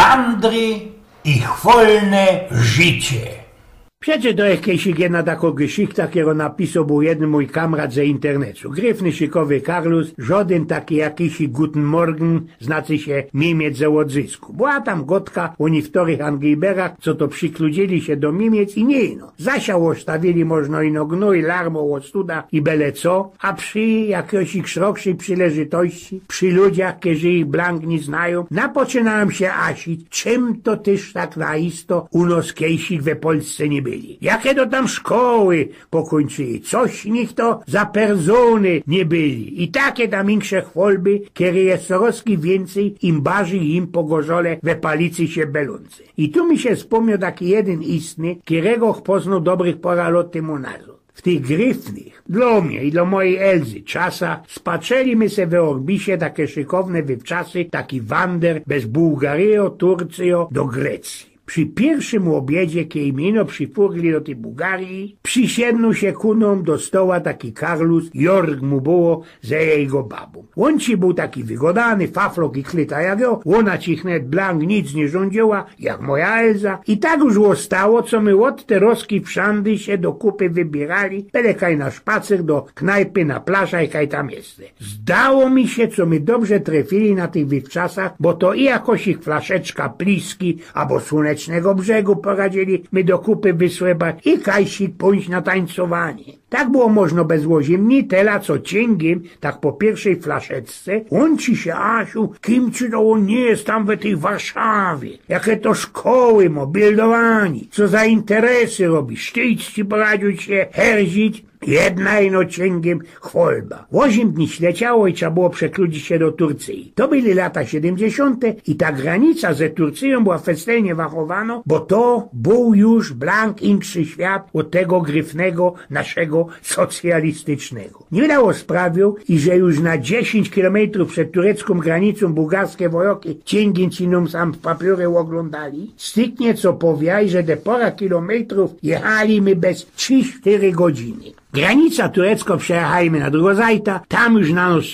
wandry i chwolne życie. Przecież to jakieś jedna taką geschichta, którą napisał był jeden mój kamrat ze internetu. Gryfny, szykowy Karlus, żaden taki jakiś Guten Morgen, znaczy się Niemiec ze odzysku. Była tam gotka o niektórych Angliberach, co to przykludzili się do Niemiec i nie no. Zasiał ostawili można ino gnój, larmo od studa i byle co, a przy jakiejś szerokszej przyleżytości, przy ludziach, którzy ich blank nie znają, napoczynałem się asić, czym to też tak naisto u nas kiejsich we Polsce nie byli. Jakie to tam szkoły pokończyli, coś nich to za persony nie byli. I takie tam większe chwolby, kiedy jest coraz więcej im barzy im pogorzole we palicy się belący. I tu mi się wspomniał taki jeden istny, którego poznał dobrych pora lat temu nazad. W tych gryfnych, dla mnie i dla mojej Elzy, czasa, spaczeliśmy se we Orbisie takie szykowne wywczasy, taki wander bez Bułgaryjo, Turcjo do Grecji. Przy pierwszym obiedzie, kiedy ino przyfurli do tej Bułgarii, przysiednął się kunom do stoła taki Karlus, Jorg mu było ze jego babą. On ci był taki wygodany, faflok i klita jak ją, ona cichnet blank nic nie rządziła, jak moja Elza. I tak już zostało, co my od te roski wszandy się do kupy wybierali, byle kaj na szpacer do knajpy, na plaża i kaj tam jest. Zdało mi się, co my dobrze trafili na tych wywczasach, bo to i jakoś ich flaszeczka pliski, albo słonecznego brzegu poradzili my do kupy wysłebać i kajsik pójść na tańcowanie. Tak było można bez łozimni, tela co cięgiem, tak po pierwszej flaszeczce, on ci się, Asiu, kim ci to on nie jest tam we tej Warszawie, jakie to szkoły mobilowani, co za interesy robi, sztyć ci poradził się herzić, jedna ino cięgiem chwolba. 8 dni śleciało i trzeba było przekludzić się do Turcji. To byli lata 70. i ta granica ze Turcją była festelnie wachowano, bo to był już blank inszy świat od tego gryfnego naszego socjalistycznego. Nie dało sprawił, i że już na 10 kilometrów przed turecką granicą bułgarskie wojoki cięgiem ci nam sam papiery oglądali. Styknie co powiaj, że de pora kilometrów jechali my bez 3-4 godziny. Granica turecko przejechajmy na drugą zajta, tam już na nas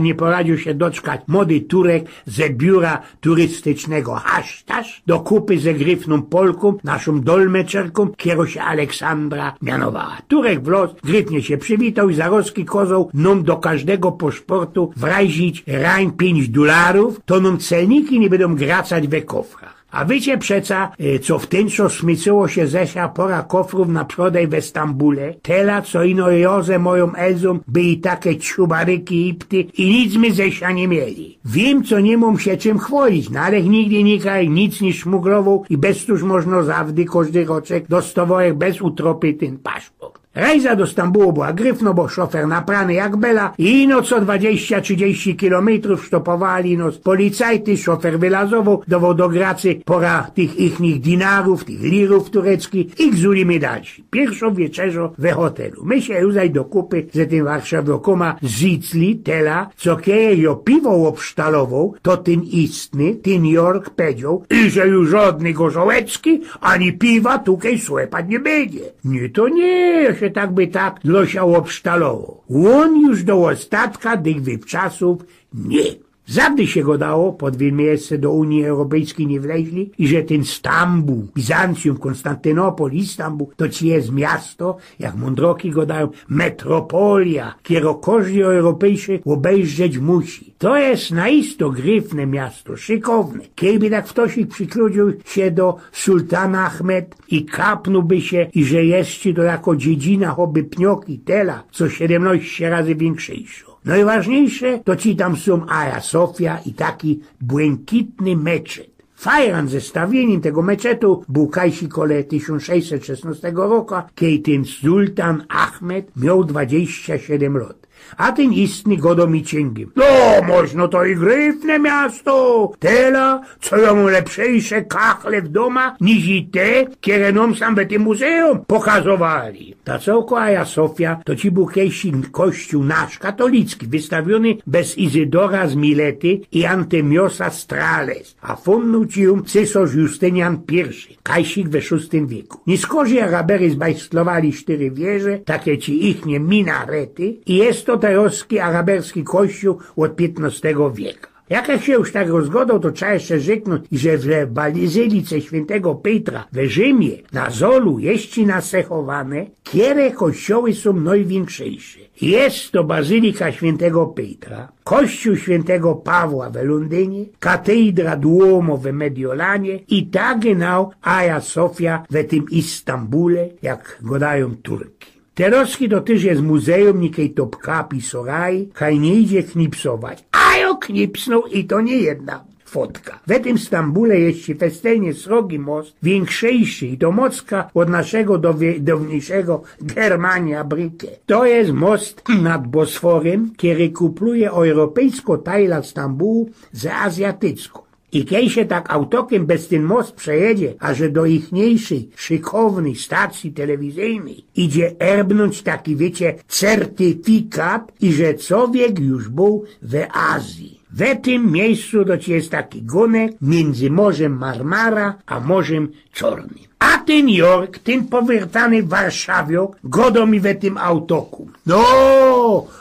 nie poradził się doczkać młody Turek ze biura turystycznego Hasztasz do kupy ze gryfną Polką, naszą dolmeczerką, którą się Aleksandra mianowała. Turek w los, gryfnie się przywitał i za rozki kozą nam do każdego paszportu wrazić rań $5, to nam celniki nie będą gracać we kofrach. A wiecie przeca, co w ten czas smycyło się zesia pora kofrów na przodaj w Stambule? Tela, co ino Jozę moją Elzą by i takie ciubaryki i pty i nic my zesia nie mieli. Wiem, co nie mam się czym chwalić, no ale nigdy nikaj nic nie szmuglował i bez tuż można zawdy każdy roczek dostawować bez utropy ten paszport. Rejza do Stambułu była gryfno, bo szofer naprany jak bela i ino co 20-30 kilometrów sztopowali nos policajty, szofer wylazował, dował do gracy pora tych ichnych dinarów, tych lirów tureckich i gzulimy dalsi. Pierwszą wieczerzą we hotelu. My się już do kupy ze tym warszawokoma zicli, tela, co kieje piwo obsztalował, to ten istny, ten Jork powiedział, i że już żadny gorzołecki, ani piwa tukej słepać nie będzie. Nie to nie, się tak by tak Losia obsztalował. On już do ostatka tych wywczasów nie. Zawdy się go dało, pod miejsce do Unii Europejskiej nie wleźli i że ten Stambuł, Bizancjum, Konstantynopol, Istanbul, to ci jest miasto, jak mądroki go dają, metropolia, kiero każdy Europejczyk obejrzeć musi. To jest naisto gryfne miasto, szykowne. Kiedy tak ktoś przykludził się do sultana Ahmed i kapnąłby się i że jest ci to jako dziedzina choby pnioki tela, co 17 razy większejszo. Najważniejsze to ci tam są Aja Sofia i taki błękitny meczet. Fajran ze stawieniem tego meczetu był kajsi kole 1616 roku, kiedy ten sultan Ahmed miał 27 lat. A ten istny godo mi cięgiem. No, można to i gryfne miasto. Tela, co ja mu lepszejsze kachle w doma, niż i te, które nam sam w tym muzeum pokazowali. Ta całko Aja Sofia, to ci był kiedyś kościół nasz, katolicki, wystawiony bez Izydora z Milety i Antemiosa Strales, a funduł ci cesarz Justynian I, kajsik we VI wieku. Niskorzy Arabery zbajstlowali 4 wieże, takie ci ichnie minarety i jest to tajowski araberski kościół od XV wieku. Jak się już tak rozgodą, to trzeba jeszcze rzeknąć, że w bazylice świętego Petra w Rzymie na Zolu jest nasechowane, które kościoły są największejsze. Jest to bazylika świętego Petra, kościół świętego Pawła w Londynie, katedra Duomo w Mediolanie i tak genau Hagia Sofia w tym Istambule, jak go dają Turki. Teroski to też jest muzeum nikiej Topka Pisorai, kaj nie idzie knipsować. A jo knipsnął i to nie jedna fotka. W tym Stambule jest festelnie srogi most, większejszy i to mocka od naszego dawniejszego Germania Brykę. To jest most nad Bosforem, który kupluje europejsko tajla Stambułu z azjatycką. I kiedy się tak autokiem bez ten most przejedzie, a że do ichniejszej, szykownej stacji telewizyjnej idzie erbnąć taki, wiecie, certyfikat i że człowiek już był w Azji. W tym miejscu to jest taki gunek między Morzem Marmara a Morzem Czarnym. A ten Jork, ten powiertany Warszawiok, godo mi w tym autoku. No,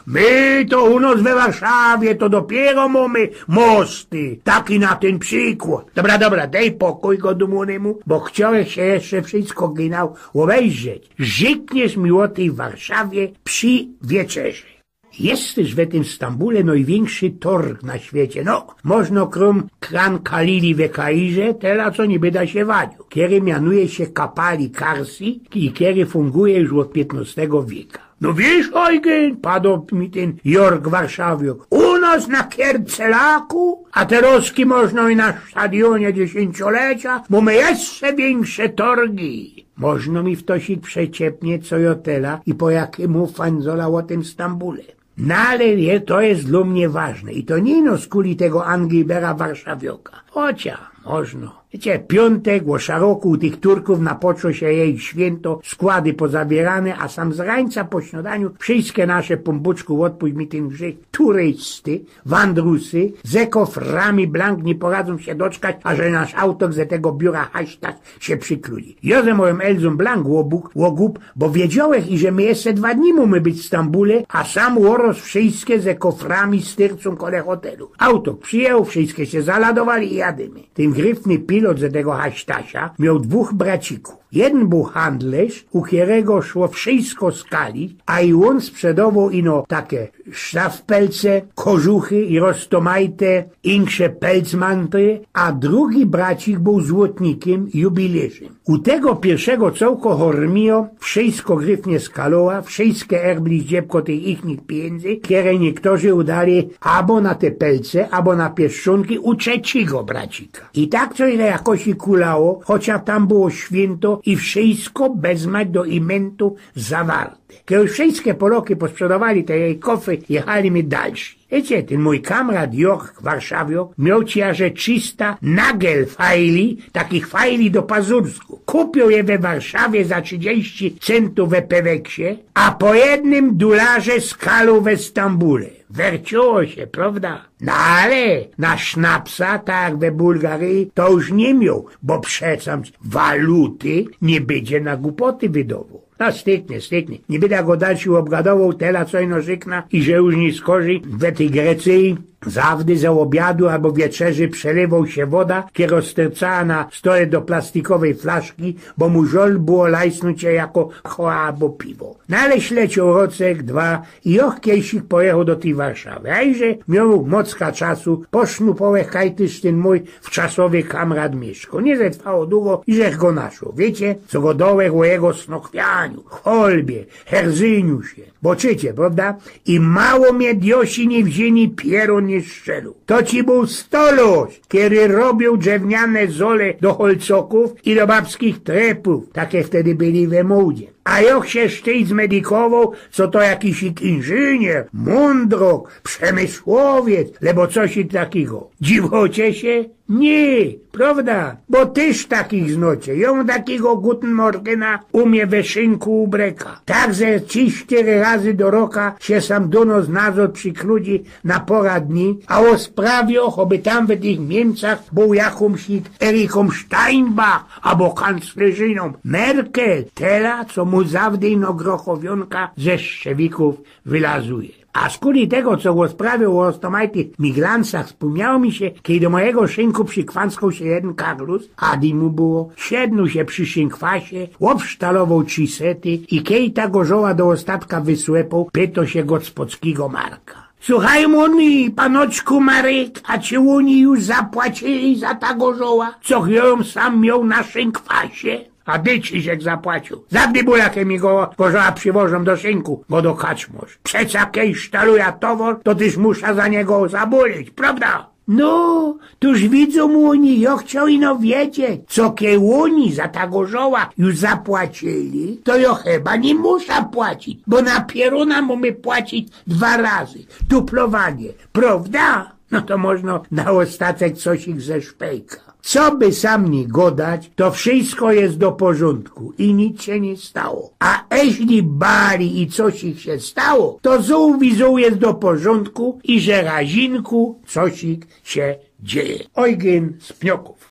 my to u nas we Warszawie to dopiero mamy mosty. Taki na ten przykład. Dobra, daj pokój godumnemu, bo chciałem się jeszcze wszystko ginał obejrzeć. Żykniesz mi o tej Warszawie przy wieczerzy. Jest też w tym Stambule największy torg na świecie. No, można krom Kran Kalili w Kairze, teraz co niby da się wadził. Który mianuje się Kapali Karsi i który funguje już od XV wieku. No wiesz, Eugen, padł mi ten Jork Warszawiok. U nas na Kiercelaku, a teroski można i na stadionie dziesięciolecia, mamy jeszcze większe torgi. Można mi w to się przeciepnie co jotela i po jakiemu fanzola o tym Stambule. No ale to jest dla mnie ważne i to nie no z kuli tego Anglibera Warszawioka. Chociaż można. Wiecie, piątek, o szaroku u tych Turków napoczął się jej święto, składy pozabierane, a sam z rańca po śniadaniu wszystkie nasze pombuczku odpuść mi ten grzech, turysty, wandrusy, ze koframi blank nie poradzą się doczkać, a że nasz autok ze tego biura hashtag się przykruli. Ja ze moim Elzą blank łogub, bo wiedziałeś i że my jeszcze 2 dni mamy być w Stambule, a sam łoros wszystkie ze koframi styrcą kole hotelu. Autok przyjechał, wszystkie się zaladowali i jadymy. Ten gryfny pilot ze tego hasztasia miał 2 bracików. Jeden był handlarz, u którego szło wszystko skalić, a i on sprzedawał ino takie szlafpelce, kożuchy i roztomajte, insze pelcmantry, a drugi bracik był złotnikiem, jubilerzem. U tego pierwszego całko hormio wszystko gryfnie skaloła, wszystkie erbli dziebko tych ichnych pieniędzy, które niektórzy udali albo na te pelce, albo na pieszczonki u trzeciego bracika. I tak co ile jakoś i kulało, chociaż tam było święto i wszystko bezmać do imentu zawarte. Kiedy wszystkie Poloki posprzedawali te jej kofry, jechali mi dalsi. Wiecie, ten mój kamrat Jork Warszawiok miał ciarze 300 nagel fajli, takich fajli do pazursku. Kupił je we Warszawie za 30 centów w Peweksie, a po $1 skalu w Stambule. Werciło się, prawda? No ale na sznapsa, tak jak we Bułgarii, to już nie miał, bo przecam waluty nie będzie na głupoty wydawał. No styknie. Nie będę go dalszy obgadował, tela co ino żykna i że już nie skorzy w tej Grecji. Zawdy za obiadu albo wieczerzy przelewał się woda, która stercała na stole do plastikowej flaszki, bo mu żol było lajsnąć jako choa albo piwo. No ale śleciał rocek, 2 i kiejsik pojechał do tej Warszawy. A i że miał mocka czasu, posznupowe kajtyż ten mój wczasowy kamrat Mieszko. Nie zetrwało długo i żech go naszł. Wiecie, co go dołek o jego snochwianiu, cholbie, herzyniu się. Boczycie, prawda? I mało mnie diosi nie wzięli piero nie strzelu. To ci był stoloś, który robił drewniane zole do holcoków i do babskich trepów. Takie wtedy byli we modzie. A jak się sztyc medikował, co to jakiś inżynier, mądrok, przemysłowiec, lebo coś takiego. Dziwocie się? Nie, prawda? Bo tyż takich znocie. Ją takiego Guten Morgena umie we szynku ubreka. Tak, że 3-4 razy do roka się sam do nos nazot przykrudzi na pora dni, a o sprawie, choby tam w tych Niemcach był jakąś Eriką Steinbach, albo kanclerzyną Merkel, tela, co mu zawdy ino grochowionka ze szczewików wylazuje. A skuli tego, co go sprawił o stomajtych miglancach, wspomniało mi się, kiedy do mojego szynku przykwanskał się jeden Karlus, a mu było, siednął się przy szynkwasie, obsztalował 3 sety i kiedy ta gorzoła do ostatka wysłepał, pytał się gospodskiego Marka. Słuchaj mój, panoczku Marek, a czy oni już zapłacili za ta gorzoła, co ją sam miał na szynkwasie? A Dyciszek zapłacił. Zawdy bulakiem mi go gorzoła przywożą do szynku, bo do kaczmoż. Przeca kej sztaluje towar, to tyż musza za niego zabulić, prawda? No, tuż widzą mu oni, ja chciał ino wiedzieć, co kie oni za ta gorzoła już zapłacili, to ja chyba nie muszę płacić, bo na pieruna mamy płacić 2 razy, duplowanie, prawda? No to można na ostatek coś ich ze szpejka. Co by sam nie godać, to wszystko jest do porządku i nic się nie stało. A jeśli bali i coś ich się stało, to zół jest do porządku i że razinku coś ich się dzieje. Eugen z Pnioków.